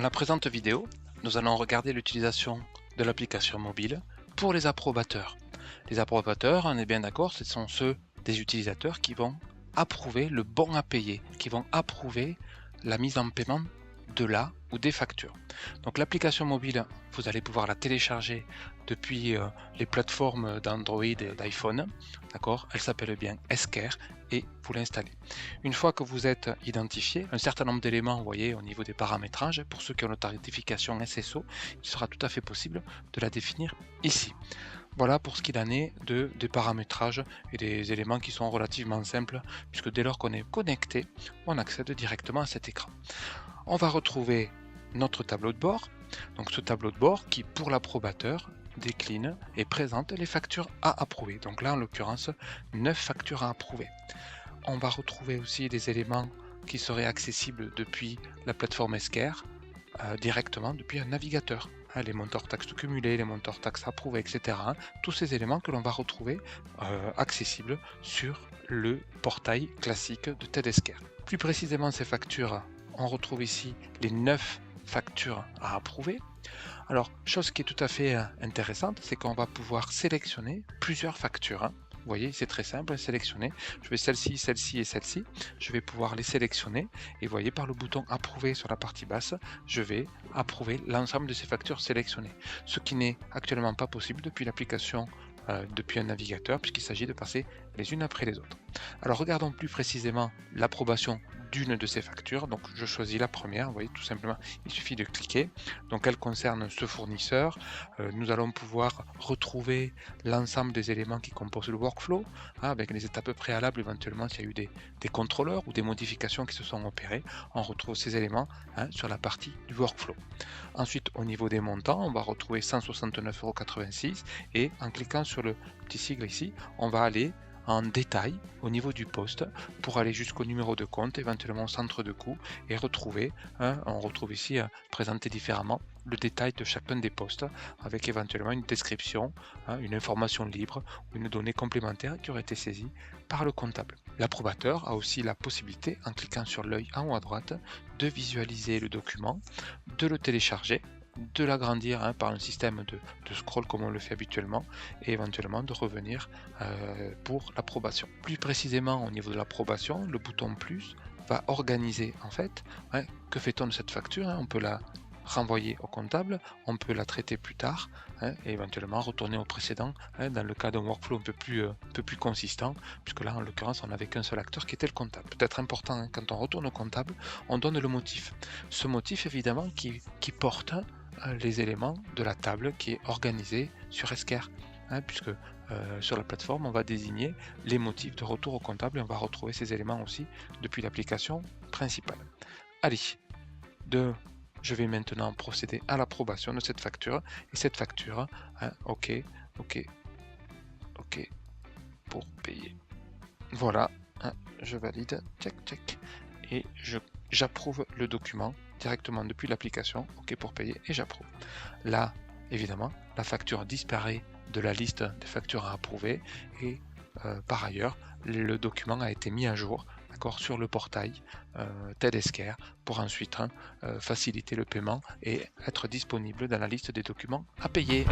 Dans la présente vidéo, nous allons regarder l'utilisation de l'application mobile pour les approbateurs. Les approbateurs, on est bien d'accord, ce sont ceux des utilisateurs qui vont approuver le bon à payer, qui vont approuver la mise en paiement de la ou des factures. Donc l'application mobile, vous allez pouvoir la télécharger depuis les plateformes d'Android et d'iPhone, d'accord? Elle s'appelle bien Esquerre et vous l'installez. Une fois que vous êtes identifié, un certain nombre d'éléments, vous voyez, au niveau des paramétrages, pour ceux qui ont la tarification SSO, il sera tout à fait possible de la définir ici. Voilà pour ce qu'il en est des paramétrages et des éléments qui sont relativement simples, puisque dès lors qu'on est connecté, on accède directement à cet écran. On va retrouver notre tableau de bord, donc ce tableau de bord qui, pour l'approbateur, décline et présente les factures à approuver. Donc là, en l'occurrence, 9 factures à approuver. On va retrouver aussi des éléments qui seraient accessibles depuis la plateforme Esquerre, directement depuis un navigateur. Les montants taxes cumulés, les montants taxes approuvés, etc. Tous ces éléments que l'on va retrouver accessibles sur le portail classique de TED Esquerre. Plus précisément, ces factures, on retrouve ici les 9 factures à approuver. Alors, chose qui est tout à fait intéressante, c'est qu'on va pouvoir sélectionner plusieurs factures. Vous voyez, c'est très simple, sélectionner. Je vais celle-ci, celle-ci et celle-ci. Je vais pouvoir les sélectionner. Et vous voyez, par le bouton approuver sur la partie basse, je vais approuver l'ensemble de ces factures sélectionnées. Ce qui n'est actuellement pas possible depuis l'application, depuis un navigateur, puisqu'il s'agit de passer les unes après les autres. Alors, regardons plus précisément l'approbation d'une de ces factures. Donc je choisis la première, vous voyez, tout simplement il suffit de cliquer. Donc elle concerne ce fournisseur. Nous allons pouvoir retrouver l'ensemble des éléments qui composent le workflow, avec les étapes préalables, éventuellement s'il y a eu des contrôleurs ou des modifications qui se sont opérées. On retrouve ces éléments sur la partie du workflow. Ensuite, au niveau des montants, on va retrouver 169,86 € et en cliquant sur le petit sigle ici, on va aller en détail au niveau du poste pour aller jusqu'au numéro de compte, éventuellement au centre de coût, et retrouver, on retrouve ici présenté différemment le détail de chacun des postes avec éventuellement une description, une information libre ou une donnée complémentaire qui aurait été saisie par le comptable. L'approbateur a aussi la possibilité, en cliquant sur l'œil en haut à droite, de visualiser le document, de le télécharger, de l'agrandir par un système de scroll comme on le fait habituellement et éventuellement de revenir pour l'approbation. Plus précisément au niveau de l'approbation, le bouton plus va organiser en fait, que fait-on de cette facture, on peut la renvoyer au comptable, on peut la traiter plus tard et éventuellement retourner au précédent dans le cas d'un workflow un peu plus consistant, puisque là en l'occurrence on n'avait qu'un seul acteur qui était le comptable. Peut-être important, quand on retourne au comptable, on donne le motif. Ce motif évidemment qui porte les éléments de la table qui est organisée sur Esquerre, puisque sur la plateforme on va désigner les motifs de retour au comptable et on va retrouver ces éléments aussi depuis l'application principale. Allez, je vais maintenant procéder à l'approbation de cette facture et cette facture, ok pour payer. Voilà, je valide, check et j'approuve le document directement depuis l'application, ok pour payer, et j'approuve. Là, évidemment, la facture disparaît de la liste des factures à approuver et par ailleurs, le document a été mis à jour sur le portail TED Esquerre pour ensuite faciliter le paiement et être disponible dans la liste des documents à payer.